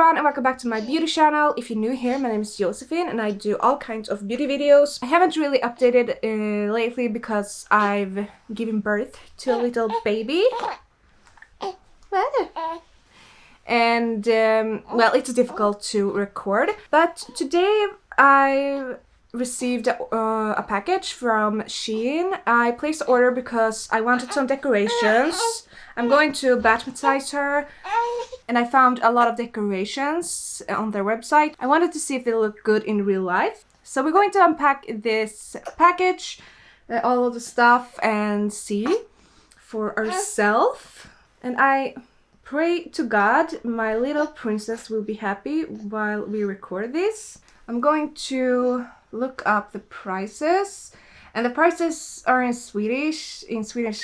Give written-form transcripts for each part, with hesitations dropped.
everyone and welcome back to my beauty channel. If you're new here, my name is Josephine and I do all kinds of beauty videos. I haven't really updated lately because I've given birth to a little baby. And well, it's difficult to record, but today I received a package from SHEIN. I placed the order because I wanted some decorations. I'm going to baptize her and I found a lot of decorations on their website. I wanted to see if they look good in real life. So we're going to unpack this package, all of the stuff, and see for ourselves. And I pray to God my little princess will be happy while we record this. I'm going to look up the prices, and the prices are in Swedish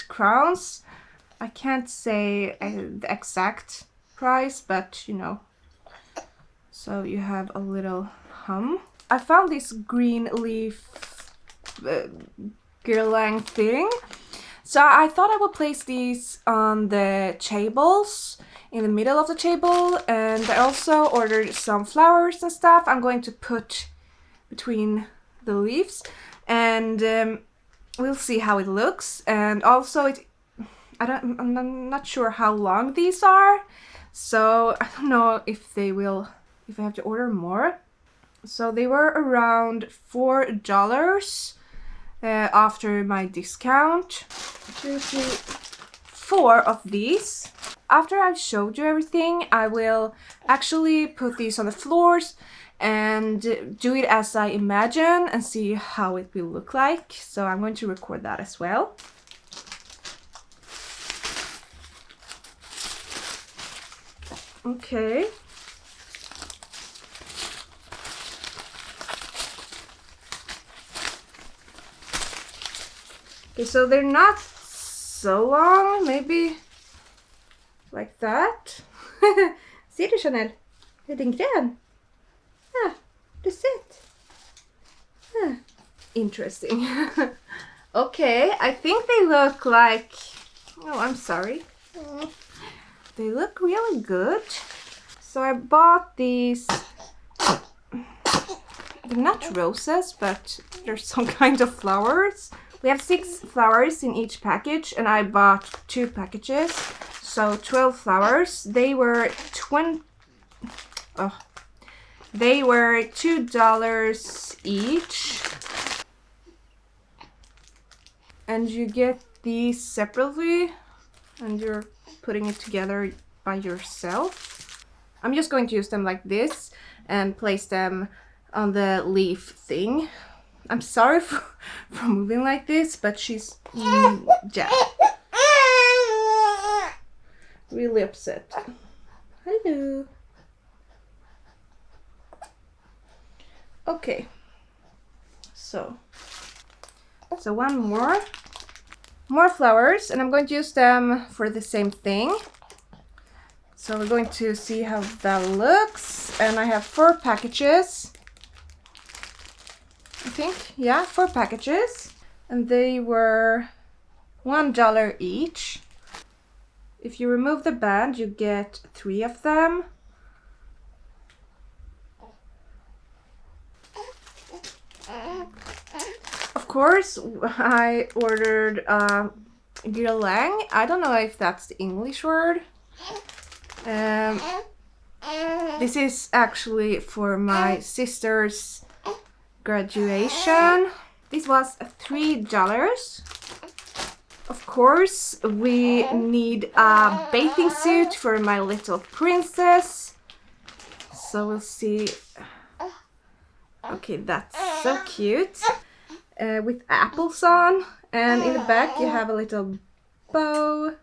crowns. I can't say the exact price, but you know, so you have a little hum. I found this green leaf girlang thing, so I thought I would place these on the tables, in the middle of the table, and I also ordered some flowers and stuff I'm going to put between the leaves, and we'll see how it looks. And also I'm not sure how long these are, so I don't know if I have to order more. So they were around $4 after my discount. 2, 3, 4 of these. After I've showed you everything, I will actually put these on the floors and do it as I imagine and see how it will look like. So I'm going to record that as well. Okay. Okay, so they're not so long, maybe like that. Ser du, Chanel? Är den grön? Ja, du ser. Interesting. Okay, I think they look like... Oh, I'm sorry. They look really good. So I bought these... They're not roses, but they're some kind of flowers. We have 6 flowers in each package, and I bought 2 packages, so 12 flowers. They were $2 each, and you get these separately, and you're putting it together by yourself. I'm just going to use them like this and place them on the leaf thing. I'm sorry for moving like this, but she's yeah, really upset. Hello. Okay, so one more flowers, and I'm going to use them for the same thing. So we're going to see how that looks, and I have 4 packages. I think, yeah, 4 packages, and they were $1 each. If you remove the band, you get 3 of them. Of course, I ordered girlang. I don't know if that's the English word. This is actually for my sister's graduation. This was $3. Of course, we need a bathing suit for my little princess. So we'll see. Okay, that's so cute. With apples on, and in the back you have a little bow.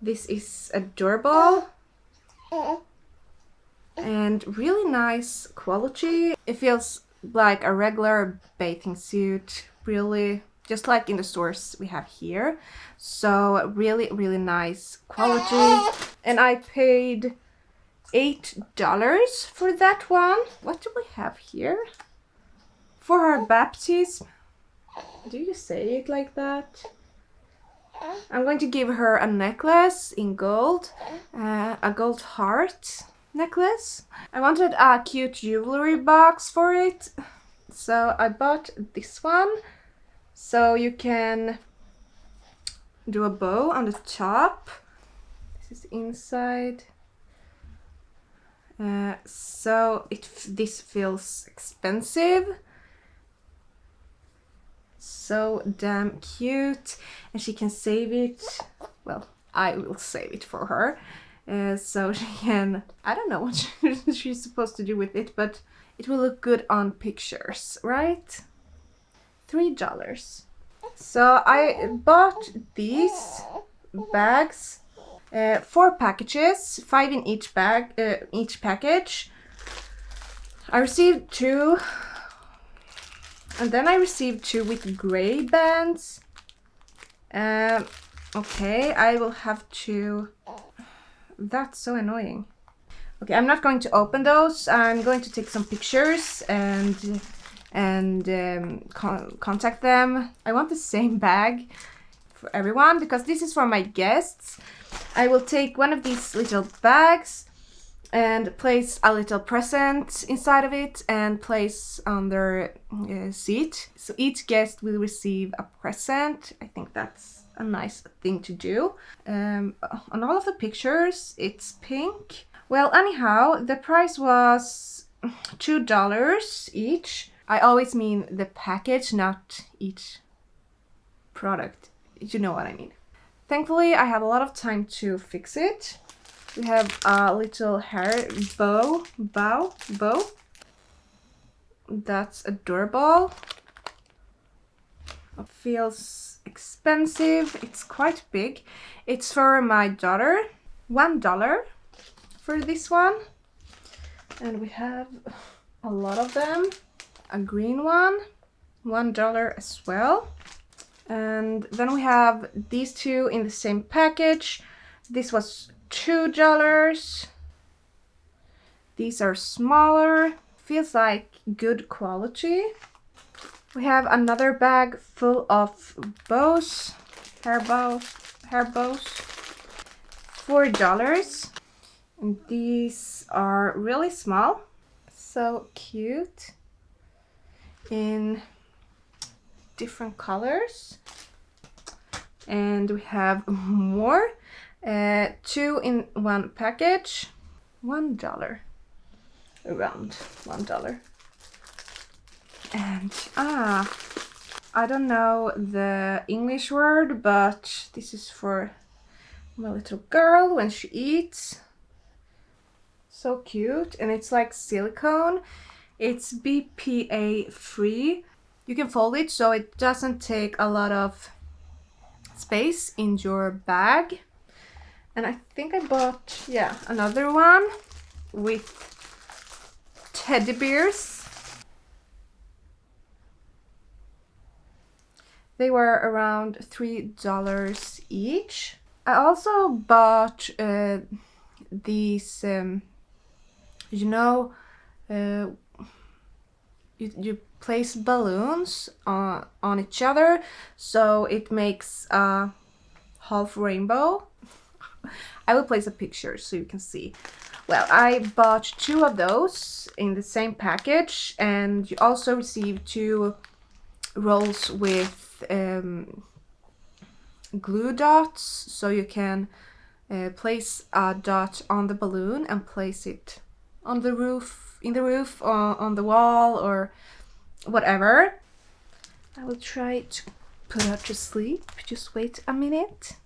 This is adorable and really nice quality. It feels like a regular bathing suit, really, just like in the stores we have here. So really nice quality, and I paid $8 for that one. What do we have here? For her baptism. Do you say it like that? I'm going to give her a necklace in gold, a gold heart. necklace. I wanted a cute jewelry box for it, so I bought this one. So you can do a bow on the top. This is inside. So this feels expensive. So damn cute, and she can save it. Well, I will save it for her. So she can, I don't know what she's supposed to do with it, but it will look good on pictures, right? $3. So I bought these bags, 4 packages, 5 in each bag, each package. I received 2, and then I received 2 with gray bands. Okay, I will have to. That's so annoying. Okay, I'm not going to open those. I'm going to take some pictures and contact them. I want the same bag for everyone because this is for my guests. I will take one of these little bags and place a little present inside of it and place on their seat. So each guest will receive a present. I think that's a nice thing to do. On all of the pictures, it's pink. Well, anyhow, the price was $2 each. I always mean the package, not each product. You know what I mean. Thankfully, I have a lot of time to fix it. We have a little hair bow. That's adorable. It feels expensive. It's quite big. It's for my daughter. $1 for this one. And we have a lot of them. A green one, $1 as well. And then we have these 2 in the same package. This was $2. These are smaller. Feels like good quality. We have another bag full of bows, hair bows, $4. And these are really small, so cute, in different colors. And we have more, 2 in one package, $1, around $1. And I don't know the English word, but this is for my little girl when she eats. So cute, and it's like silicone. It's BPA free. You can fold it so it doesn't take a lot of space in your bag. And I think I bought, yeah, another one with teddy bears. They were around $3 each. I also bought these, you know, you place balloons on each other, so it makes a half rainbow. I will place a picture so you can see. Well, I bought 2 of those in the same package, and you also receive 2 rolls with glue dots, so you can place a dot on the balloon and place it on the roof, on the wall, or whatever. I will try to put her to sleep. Just wait a minute.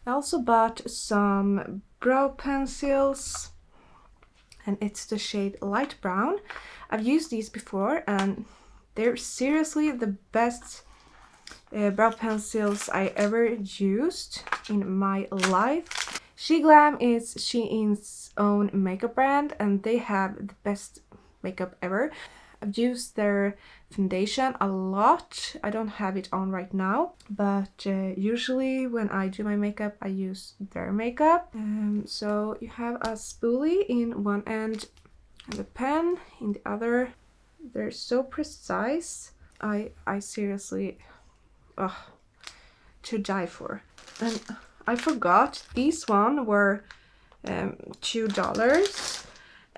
I also bought some brow pencils, and it's the shade light brown. I've used these before, and they're seriously the best brow pencils I ever used in my life. SheGlam is Shein's own makeup brand, and they have the best makeup ever. I've used their foundation a lot. I don't have it on right now, but usually when I do my makeup, I use their makeup. So you have a spoolie in one end and a pen in the other. They're so precise. I seriously, to die for. And I forgot, these one were $2.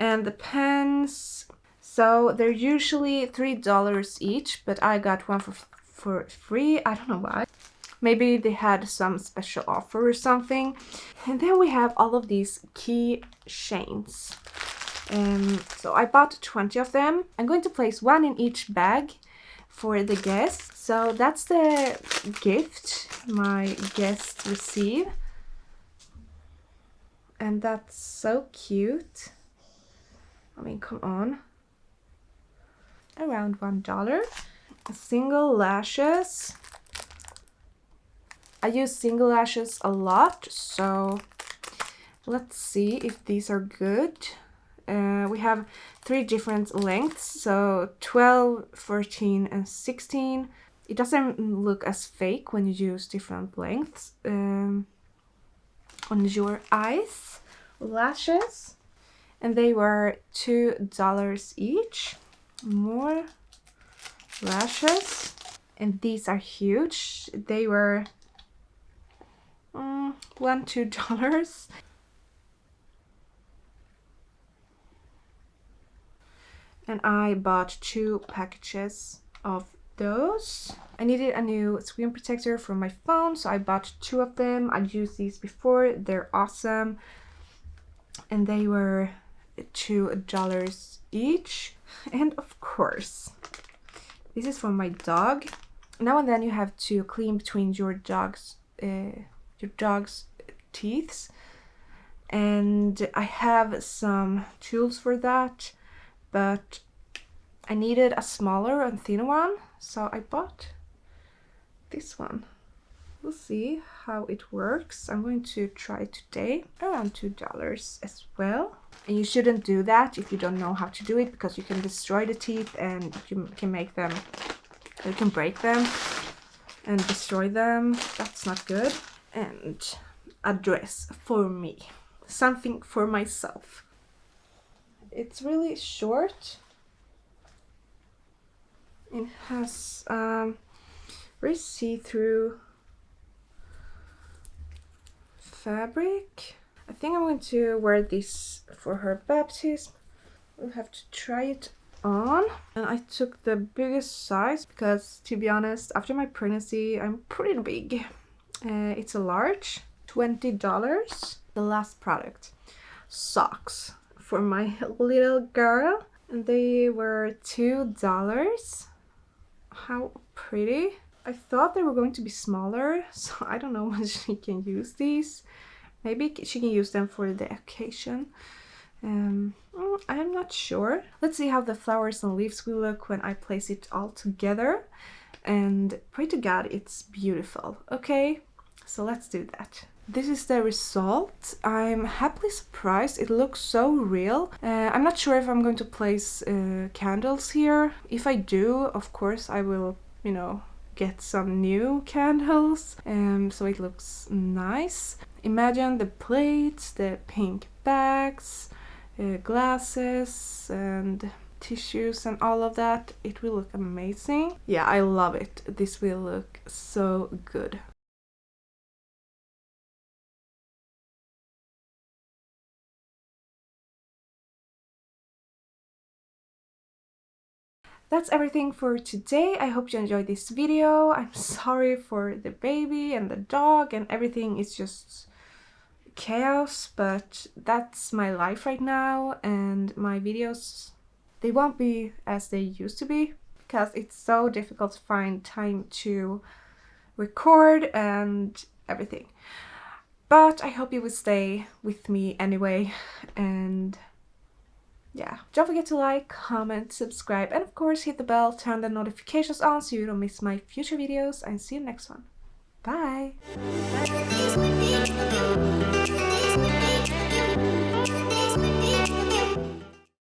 And the pens, so they're usually $3 each, but I got one for free. I don't know why. Maybe they had some special offer or something. And then we have all of these key chains. So I bought 20 of them. I'm going to place one in each bag for the guests. So that's the gift my guests receive. And that's so cute. I mean, come on. Around $1. Single lashes. I use single lashes a lot, so let's see if these are good. We have 3 different lengths, so 12, 14, and 16. It doesn't look as fake when you use different lengths on your eyes. Lashes, and they were $2 each. More lashes, and these are huge. They were $2. And I bought 2 packages of those. I needed a new screen protector for my phone, so I bought 2 of them. I've used these before, they're awesome. And they were $2 each. And of course, this is for my dog. Now and then you have to clean between your dog's teeth, and I have some tools for that, but I needed a smaller and thinner one, so I bought this one. We'll see how it works. I'm going to try today. Around $2 as well. And you shouldn't do that if you don't know how to do it, because you can destroy the teeth and you can make them, you can break them and destroy them. That's not good. And a dress for me, something for myself. It's really short. It has very see-through fabric. I think I'm going to wear this for her baptism. We'll have to try it on. And I took the biggest size because, to be honest, after my pregnancy I'm pretty big. It's a large. $20. The last product, socks for my little girl, and they were $2. How pretty. I thought they were going to be smaller, so I don't know when she can use these. Maybe she can use them for the occasion. I'm not sure. Let's see how the flowers and leaves will look when I place it all together, and pray to God it's beautiful. Okay, so let's do that. This is the result. I'm happily surprised. It looks so real. I'm not sure if I'm going to place candles here. If I do, of course I will, you know, get some new candles, so it looks nice. Imagine the plates, the pink bags, glasses and tissues and all of that. It will look amazing. Yeah, I love it. This will look so good. That's everything for today. I hope you enjoyed this video. I'm sorry for the baby and the dog and everything. It's just chaos, but that's my life right now, and my videos, they won't be as they used to be because it's so difficult to find time to record and everything. But I hope you will stay with me anyway, and yeah, don't forget to like, comment, subscribe, and of course hit the bell, turn the notifications on so you don't miss my future videos, and see you next one. Bye!